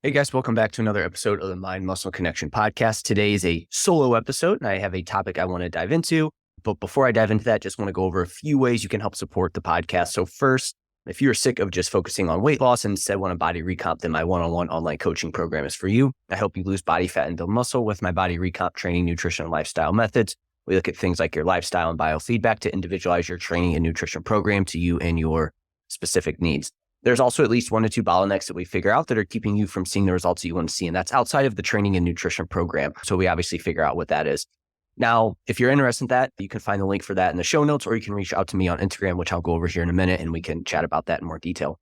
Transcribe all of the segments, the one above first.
Hey guys, welcome back to another episode of the Mind Muscle Connection podcast. Today is a solo episode and I have a topic I want to dive into. But before I dive into that, just want to go over a few ways you can help support the podcast. So first, if you're sick of just focusing on weight loss and instead want a body recomp, then my one-on-one online coaching program is for you. I help you lose body fat and build muscle with my body recomp training, nutrition, and lifestyle methods. We look at things like your lifestyle and biofeedback to individualize your training and nutrition program to you and your specific needs. There's also at least 1 to 2 bottlenecks that we figure out that are keeping you from seeing the results that you want to see. And that's outside of the training and nutrition program. So we obviously figure out what that is. Now, if you're interested in that, you can find the link for that in the show notes, or you can reach out to me on Instagram, which I'll go over here in a minute, and we can chat about that in more detail.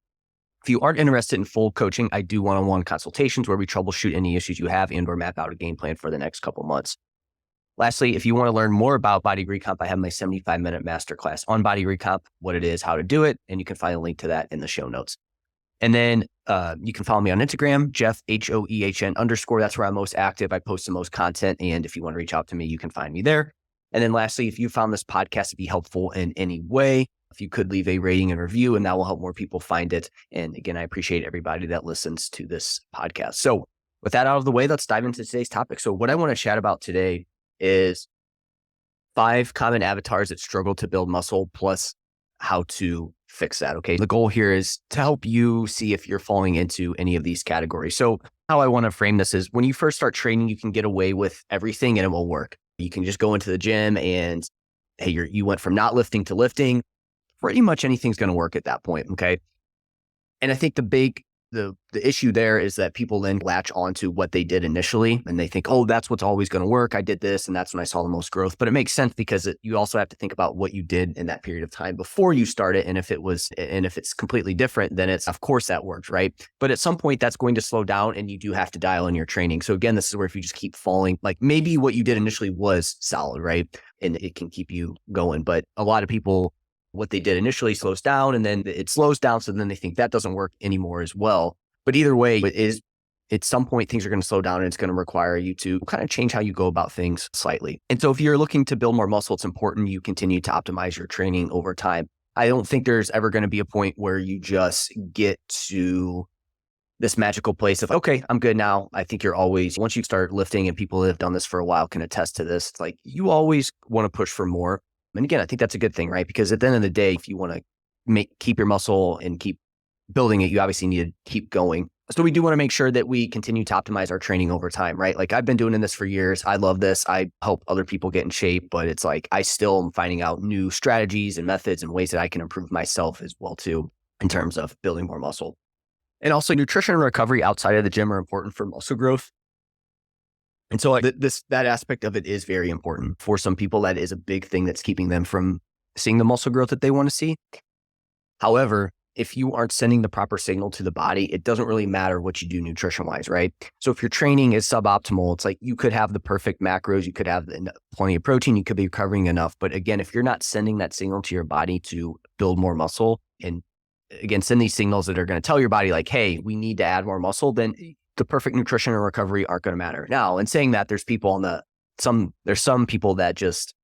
If you aren't interested in full coaching, I do one-on-one consultations where we troubleshoot any issues you have and or map out a game plan for the next couple months. Lastly, if you want to learn more about body recomp, I have my 75-minute masterclass on body recomp, what it is, how to do it, and you can find a link to that in the show notes. And then you can follow me on Instagram, Jeff, HOEHN_. That's where I'm most active. I post the most content. And if you want to reach out to me, you can find me there. And then lastly, if you found this podcast to be helpful in any way, if you could leave a rating and review, and that will help more people find it. And again, I appreciate everybody that listens to this podcast. So with that out of the way, let's dive into today's topic. So what I want to chat about today is 5 common avatars that struggle to build muscle, plus how to fix that. Okay. The goal here is to help you see if you're falling into any of these categories. So how I want to frame this is when you first start training, you can get away with everything and it will work. You can just go into the gym and hey, you went from not lifting to lifting. Pretty much anything's going to work at that point. Okay. And I think the issue there is that people then latch onto what they did initially and they think, oh, that's what's always going to work. I did this and that's when I saw the most growth. But it makes sense because you also have to think about what you did in that period of time before you started. And if it's completely different, then it's, of course that worked, right? But at some point that's going to slow down and you do have to dial in your training. So again, this is where if you just keep falling, like maybe what you did initially was solid, right? And it can keep you going. But a lot of people, what they did initially slows down and then it slows down. So then they think that doesn't work anymore as well. But either way, at some point, things are going to slow down and it's going to require you to kind of change how you go about things slightly. And so if you're looking to build more muscle, it's important you continue to optimize your training over time. I don't think there's ever going to be a point where you just get to this magical place of, okay, I'm good now. I think once you start lifting, and people that have done this for a while can attest to this, it's like you always want to push for more. And again, I think that's a good thing, right? Because at the end of the day, if you want to keep your muscle and keep building it, you obviously need to keep going. So we do want to make sure that we continue to optimize our training over time, right? Like I've been doing this for years. I love this. I help other people get in shape, but it's like I still am finding out new strategies and methods and ways that I can improve myself as well too, in terms of building more muscle. And also nutrition and recovery outside of the gym are important for muscle growth. And so that aspect of it is very important. For some people, that is a big thing that's keeping them from seeing the muscle growth that they want to see. However, if you aren't sending the proper signal to the body, it doesn't really matter what you do nutrition-wise, right? So if your training is suboptimal, it's like you could have the perfect macros, you could have plenty of protein, you could be recovering enough. But again, if you're not sending that signal to your body to build more muscle, and again, send these signals that are going to tell your body like, hey, we need to add more muscle, then the perfect nutrition and recovery aren't going to matter. Now, in saying that, there's some people that just,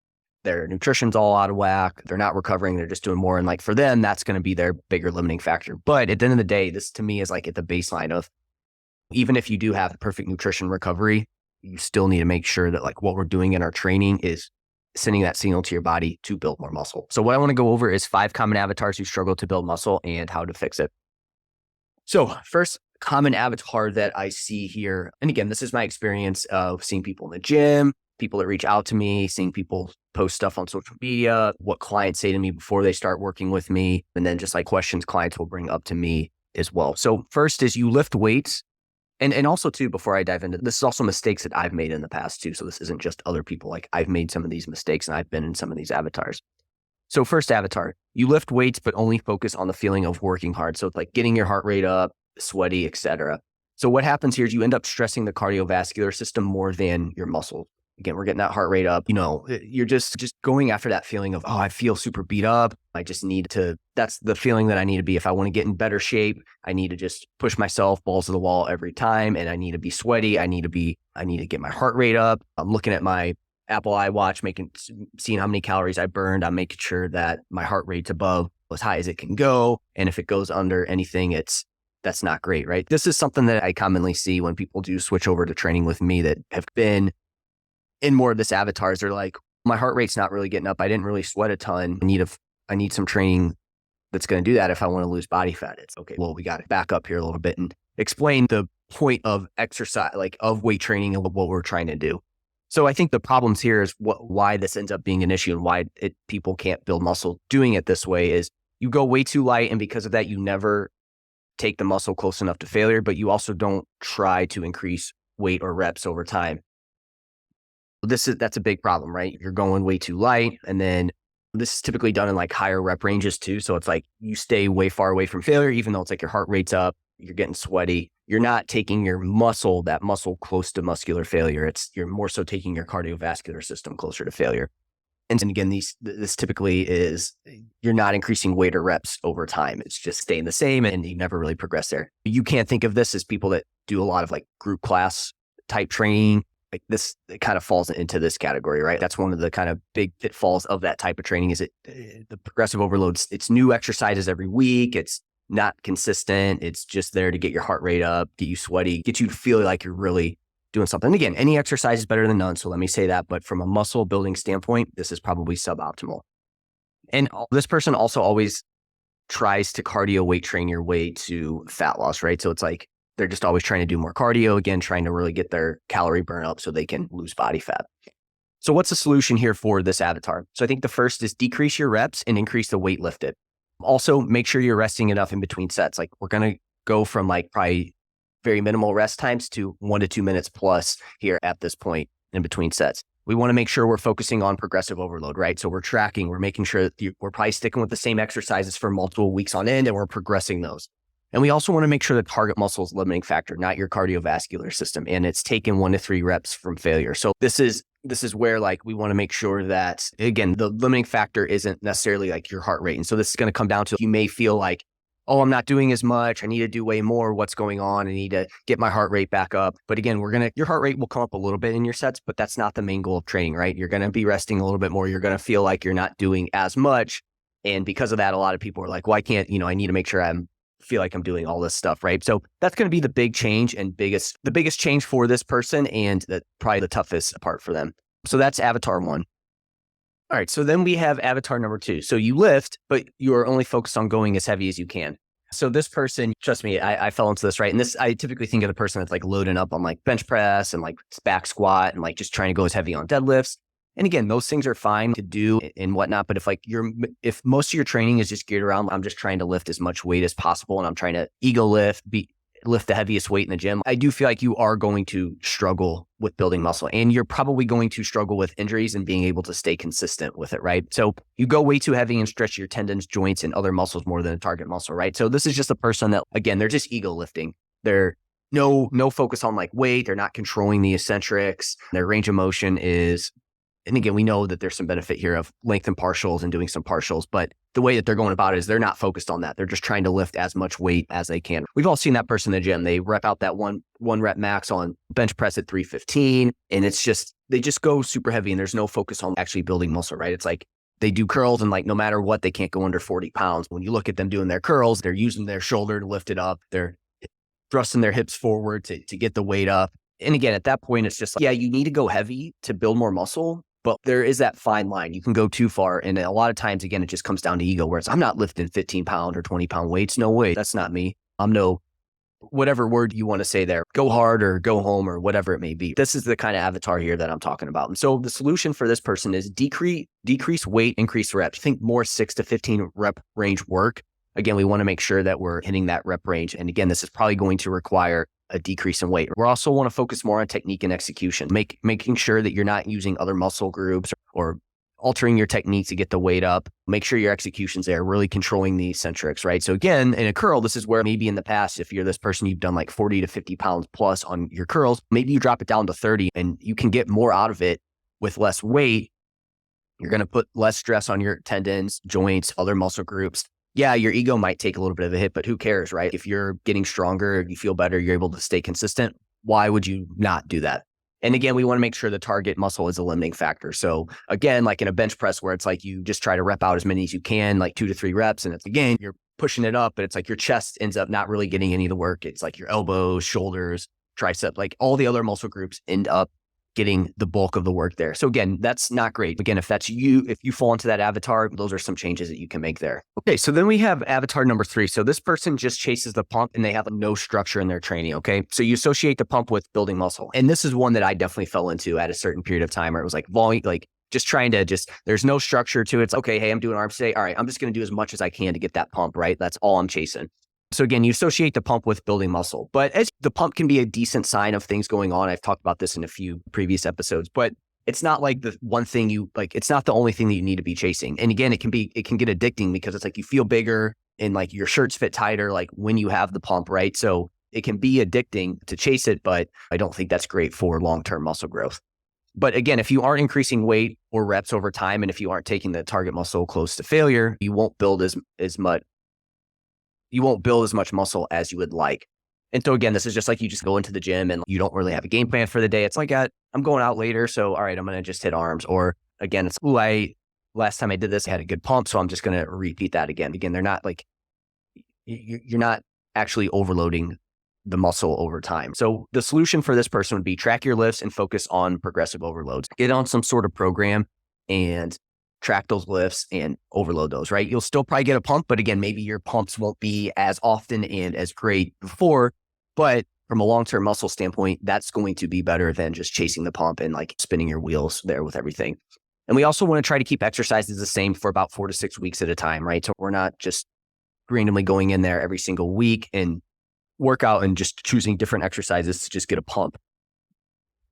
their nutrition's all out of whack. They're not recovering. They're just doing more. And like for them, that's going to be their bigger limiting factor. But at the end of the day, this to me is like at the baseline of, even if you do have the perfect nutrition recovery, you still need to make sure that like what we're doing in our training is sending that signal to your body to build more muscle. So what I want to go over is 5 common avatars who struggle to build muscle and how to fix it. So first common avatar that I see here, and again, this is my experience of seeing people in the gym, people that reach out to me, seeing people post stuff on social media, what clients say to me before they start working with me, and then just like questions clients will bring up to me as well. So first is you lift weights. And also too, before I dive into this, is also mistakes that I've made in the past too. So this isn't just other people. Like I've made some of these mistakes and I've been in some of these avatars. So first avatar, you lift weights, but only focus on the feeling of working hard. So it's like getting your heart rate up, sweaty, etc. So what happens here is you end up stressing the cardiovascular system more than your muscles. Again, we're getting that heart rate up. You're just going after that feeling of, oh, I feel super beat up. That's the feeling that I need to be. If I want to get in better shape, I need to just push myself balls to the wall every time. And I need to be sweaty. I need to get my heart rate up. I'm looking at my Apple iWatch, seeing how many calories I burned. I'm making sure that my heart rate's above as high as it can go. And if it goes under anything, it's that's not great, right? This is something that I commonly see when people do switch over to training with me that have been in more of this avatars. They're like, my heart rate's not really getting up. I didn't really sweat a ton. I need some training that's going to do that if I want to lose body fat. It's okay. Well, we got to back up here a little bit and explain the point of exercise, like of weight training and what we're trying to do. So I think the problems here is why this ends up being an issue and why people can't build muscle doing it this way is you go way too light. And because of that, you never take the muscle close enough to failure, but you also don't try to increase weight or reps over time. That's a big problem, right? You're going way too light. And then this is typically done in like higher rep ranges too. So it's like you stay way far away from failure, even though it's like your heart rate's up, you're getting sweaty. You're not taking that muscle close to muscular failure. You're more so taking your cardiovascular system closer to failure. And again, this typically is, you're not increasing weight or reps over time. It's just staying the same and you never really progress there. You can't think of this as people that do a lot of like group class type training. Like this, it kind of falls into this category, right? That's one of the kind of big pitfalls of that type of training is the progressive overloads. It's new exercises every week. It's not consistent. It's just there to get your heart rate up, get you sweaty, get you to feel like you're really doing something. And again, any exercise is better than none. So let me say that. But from a muscle building standpoint, this is probably suboptimal. And this person also always tries to cardio weight train your way to fat loss, right? So it's like, they're just always trying to do more cardio, again, trying to really get their calorie burn up so they can lose body fat. So what's the solution here for this avatar? So I think the first is decrease your reps and increase the weight lifted. Also, make sure you're resting enough in between sets. Like we're going to go from like probably very minimal rest times to 1 to 2 minutes plus here at this point in between sets. We want to make sure we're focusing on progressive overload, right? So we're tracking, we're making sure that we're probably sticking with the same exercises for multiple weeks on end and we're progressing those. And we also want to make sure that target muscle is limiting factor, not your cardiovascular system. And it's taken 1 to 3 reps from failure. So this is where like we want to make sure that, again, the limiting factor isn't necessarily like your heart rate. And so this is going to come down to, you may feel like, oh, I'm not doing as much. I need to do way more. What's going on? I need to get my heart rate back up. But again, your heart rate will come up a little bit in your sets, but that's not the main goal of training, right? You're going to be resting a little bit more. You're going to feel like you're not doing as much. And because of that, a lot of people are like, well, I can't, I need to make sure feel like I'm doing all this stuff, right? So that's going to be the big change and the biggest change for this person and probably the toughest part for them. So that's avatar 1. All right. So then we have avatar number 2. So you lift, but you are only focused on going as heavy as you can. So this person, trust me, I fell into this, right? And I typically think of the person that's like loading up on like bench press and like back squat and like just trying to go as heavy on deadlifts. And again, those things are fine to do and whatnot. But if most of your training is just geared around, I'm just trying to lift as much weight as possible and I'm trying to ego lift, lift the heaviest weight in the gym, I do feel like you are going to struggle with building muscle and you're probably going to struggle with injuries and being able to stay consistent with it, right? So you go way too heavy and stretch your tendons, joints, and other muscles more than a target muscle, right? So this is just a person that, again, they're just ego lifting. They're no focus on like weight. They're not controlling the eccentrics. Their range of motion is, and again, we know that there's some benefit here of length and partials and doing some partials, but the way that they're going about it is they're not focused on that. They're just trying to lift as much weight as they can. We've all seen that person in the gym. They rep out that one rep max on bench press at 315. And they just go super heavy and there's no focus on actually building muscle, right? It's like they do curls and like, no matter what, they can't go under 40 pounds. When you look at them doing their curls, they're using their shoulder to lift it up. They're thrusting their hips forward to get the weight up. And again, at that point, it's just like, yeah, you need to go heavy to build more muscle. But there is that fine line. You can go too far. And a lot of times, again, it just comes down to ego, where I'm not lifting 15 pound or 20 pound weights. No way. That's not me. I'm no, whatever word you want to say there, go hard or go home or whatever it may be. This is the kind of avatar here that I'm talking about. And so the solution for this person is decrease weight, increase reps. Think more 6 to 15 rep range work. Again, we want to make sure that we're hitting that rep range. And again, this is probably going to require a decrease in weight. We also want to focus more on technique and execution, making sure that you're not using other muscle groups or altering your technique to get the weight up. Make sure your execution's there, really controlling the eccentrics, right? So again, in a curl, this is where maybe in the past, if you're this person, you've done like 40 to 50 pounds plus on your curls, maybe you drop it down to 30 and you can get more out of it with less weight. You're going to put less stress on your tendons, joints, other muscle groups. Yeah, your ego might take a little bit of a hit, but who cares, right? If you're getting stronger, you feel better, you're able to stay consistent, why would you not do that? And again, we want to make sure the target muscle is a limiting factor. So again, like in a bench press where it's like you just try to rep out as many as you can, like 2 to 3 reps. And it's, again, you're pushing it up, but it's like your chest ends up not really getting any of the work. It's like your elbows, shoulders, tricep, like all the other muscle groups end up getting the bulk of the work there. So again, that's not great. Again, if that's you, if you fall into that avatar, those are some changes that you can make there. Okay, so then we have avatar number 3. So this person just chases the pump and they have no structure in their training, okay? So you associate the pump with building muscle. And this is one that I definitely fell into at a certain period of time where it was like volume, like just trying to there's no structure to it. It's okay, hey, I'm doing arms today. All right, I'm just going to do as much as I can to get that pump, right? That's all I'm chasing. So again, you associate the pump with building muscle, but as the pump can be a decent sign of things going on. I've talked about this in a few previous episodes, but it's not like the one thing it's not the only thing that you need to be chasing. And again, it can get addicting because it's like you feel bigger and like your shirts fit tighter, like when you have the pump, right? So it can be addicting to chase it, but I don't think that's great for long-term muscle growth. But again, if you aren't increasing weight or reps over time, and if you aren't taking the target muscle close to failure, you won't build as much muscle as you would like. And so again, this is just like you just go into the gym and you don't really have a game plan for the day. It's like, I'm going out later. So, all right, I'm going to just hit arms. Or again, it's, last time I did this, I had a good pump. So I'm just going to repeat that again. Again, they're not like, you're not actually overloading the muscle over time. So the solution for this person would be track your lifts and focus on progressive overloads. Get on some sort of program and track those lifts and overload those, right? You'll still probably get a pump, but again, maybe your pumps won't be as often and as great before, but from a long-term muscle standpoint, that's going to be better than just chasing the pump and like spinning your wheels there with everything. And we also want to try to keep exercises the same for about 4 to 6 weeks at a time, right? So we're not just randomly going in there every single week and work out and just choosing different exercises to just get a pump.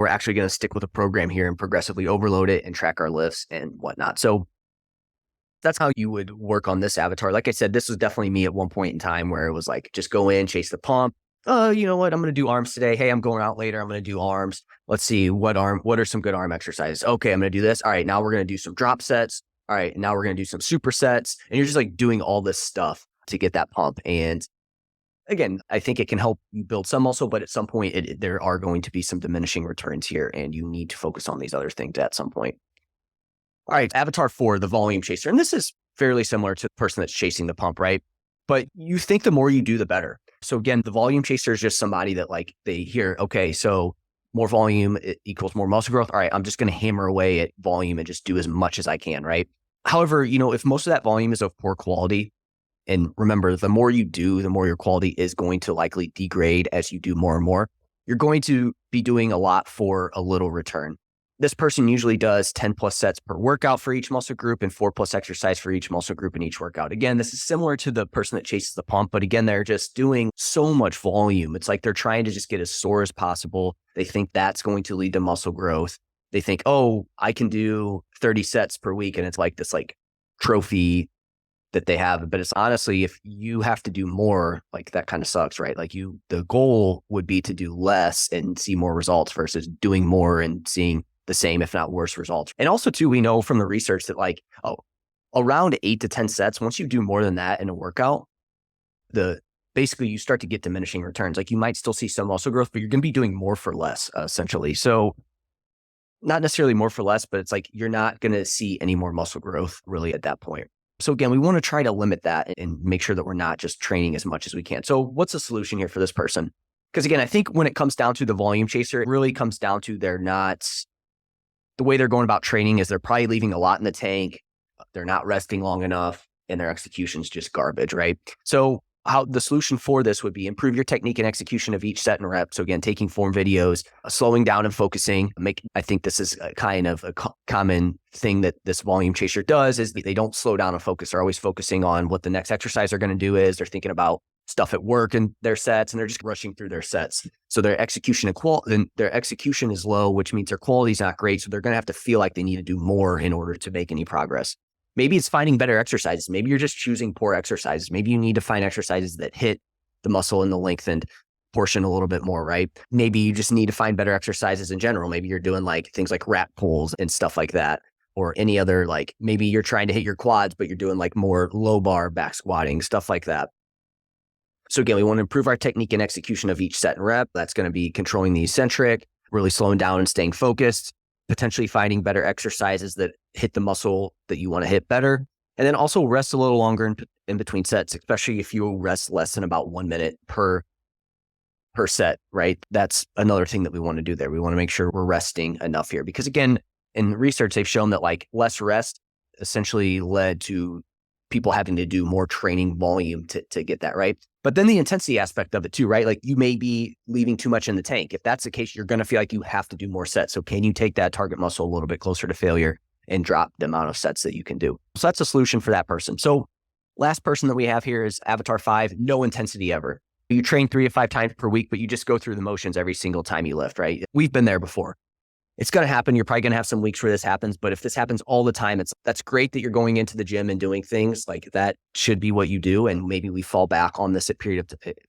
We're actually going to stick with a program here and progressively overload it and track our lifts and whatnot. So that's how you would work on this avatar. Like I said, this was definitely me at one point in time where it was like, just go in, chase the pump. Oh, you know what? I'm going to do arms today. Hey, I'm going out later. I'm going to do arms. Let's see what are some good arm exercises? Okay, I'm going to do this. All right, now we're going to do some drop sets. All right, now we're going to do some supersets. And you're just like doing all this stuff to get that pump. And again, I think it can help you build some muscle, but at some point there are going to be some diminishing returns here and you need to focus on these other things at some point. All right, avatar 4, the volume chaser. And this is fairly similar to the person that's chasing the pump, right? But you think the more you do, the better. So again, the volume chaser is just somebody that like they hear, okay, so more volume equals more muscle growth. All right, I'm just going to hammer away at volume and just do as much as I can, right? However, if most of that volume is of poor quality, and remember, the more you do, the more your quality is going to likely degrade as you do more and more. You're going to be doing a lot for a little return. This person usually does 10 plus sets per workout for each muscle group and 4 plus exercise for each muscle group in each workout. Again, this is similar to the person that chases the pump, but again, they're just doing so much volume. It's like they're trying to just get as sore as possible. They think that's going to lead to muscle growth. They think, oh, I can do 30 sets per week. And it's like this like trophy that they have. But it's honestly, if you have to do more, like that kind of sucks, right? Like the goal would be to do less and see more results versus doing more and seeing the same, if not worse results. And also too, we know from the research that around 8 to 10 sets, once you do more than that in a workout, basically you start to get diminishing returns. Like you might still see some muscle growth, but you're going to be doing more for less, essentially. So not necessarily more for less, but it's like you're not going to see any more muscle growth really at that point. So again, we want to try to limit that and make sure that we're not just training as much as we can. So what's the solution here for this person? Because again, I think when it comes down to the volume chaser, it really comes down to the way they're going about training is they're probably leaving a lot in the tank. They're not resting long enough and their execution's just garbage, right? So how the solution for this would be improve your technique and execution of each set and rep. So again, taking form videos, slowing down and focusing. I think this is a kind of a common thing that this volume chaser does is they don't slow down and focus. They're always focusing on what the next exercise they're going to do is. They're thinking about stuff at work and their sets, and they're just rushing through their sets. So their execution is low, which means their quality is not great. So they're going to have to feel like they need to do more in order to make any progress. Maybe it's finding better exercises. Maybe you're just choosing poor exercises. Maybe you need to find exercises that hit the muscle and the lengthened portion a little bit more, right? Maybe you just need to find better exercises in general. Maybe you're doing like things like rack pulls and stuff like that, or any other, like maybe you're trying to hit your quads, but you're doing like more low bar back squatting, stuff like that. So again, we want to improve our technique and execution of each set and rep. That's going to be controlling the eccentric, really slowing down and staying focused, potentially finding better exercises that hit the muscle that you want to hit better, And then also rest a little longer in between sets, especially if you rest less than about 1 minute per set, right? That's another thing that we want to do there. We want to make sure we're resting enough here because again, in research, they've shown that like less rest essentially led to people having to do more training volume to get that, right? But then the intensity aspect of it too, right? Like you may be leaving too much in the tank. If that's the case, you're going to feel like you have to do more sets. So can you take that target muscle a little bit closer to failure and drop the amount of sets that you can do? So that's a solution for that person. So last person that we have here is Avatar 5, no intensity ever. You train 3 to 5 times per week, but you just go through the motions every single time you lift, right? We've been there before. It's going to happen. You're probably going to have some weeks where this happens, but if this happens all the time, that's great that you're going into the gym and doing things like that should be what you do. And maybe we fall back on this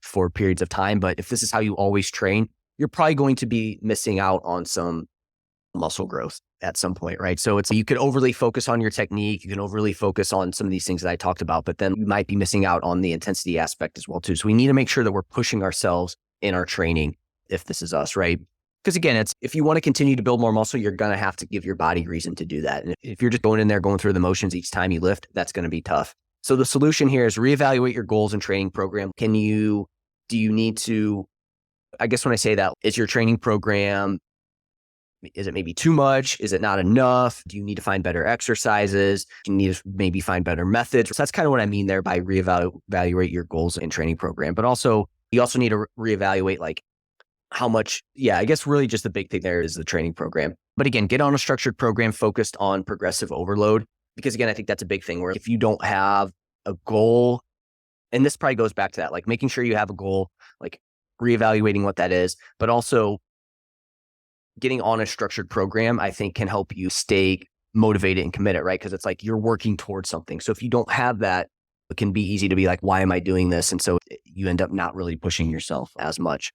for periods of time. But if this is how you always train, you're probably going to be missing out on some muscle growth at some point, right? So you could overly focus on your technique. You can overly focus on some of these things that I talked about, but then you might be missing out on the intensity aspect as well too. So we need to make sure that we're pushing ourselves in our training if this is us, right? Because again, if you want to continue to build more muscle, you're going to have to give your body reason to do that. And if you're just going in there, going through the motions each time you lift, that's going to be tough. So the solution here is reevaluate your goals and training program. Do you need to, I guess when I say that, is your training program, is it maybe too much? Is it not enough? Do you need to find better exercises? Do you need to maybe find better methods? So that's kind of what I mean there by reevaluate your goals and training program. But also, you also need to reevaluate like how much, I guess really just the big thing there is the training program. But again, get on a structured program focused on progressive overload. Because again, I think that's a big thing where if you don't have a goal, and this probably goes back to that, like making sure you have a goal, like reevaluating what that is, but also getting on a structured program, I think can help you stay motivated and committed, right? Because it's like you're working towards something. So if you don't have that, it can be easy to be like, why am I doing this? And so you end up not really pushing yourself as much.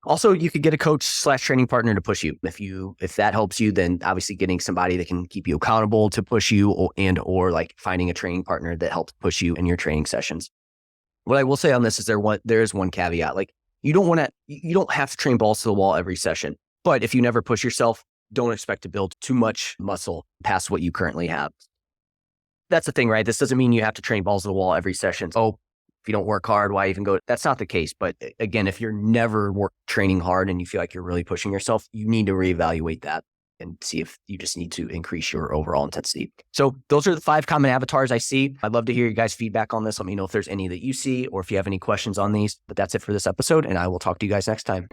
Also, you could get a coach / training partner to push you. If that helps you, then obviously getting somebody that can keep you accountable to push you or like finding a training partner that helps push you in your training sessions. What I will say on this is there is one caveat. Like you don't have to train balls to the wall every session. But if you never push yourself, don't expect to build too much muscle past what you currently have. That's the thing, right? This doesn't mean you have to train balls to the wall every session. Oh, if you don't work hard, why even go? That's not the case. But again, if you're never training hard and you feel like you're really pushing yourself, you need to reevaluate that and see if you just need to increase your overall intensity. So those are the 5 common avatars I see. I'd love to hear you guys' feedback on this. Let me know if there's any that you see or if you have any questions on these. But that's it for this episode, and I will talk to you guys next time.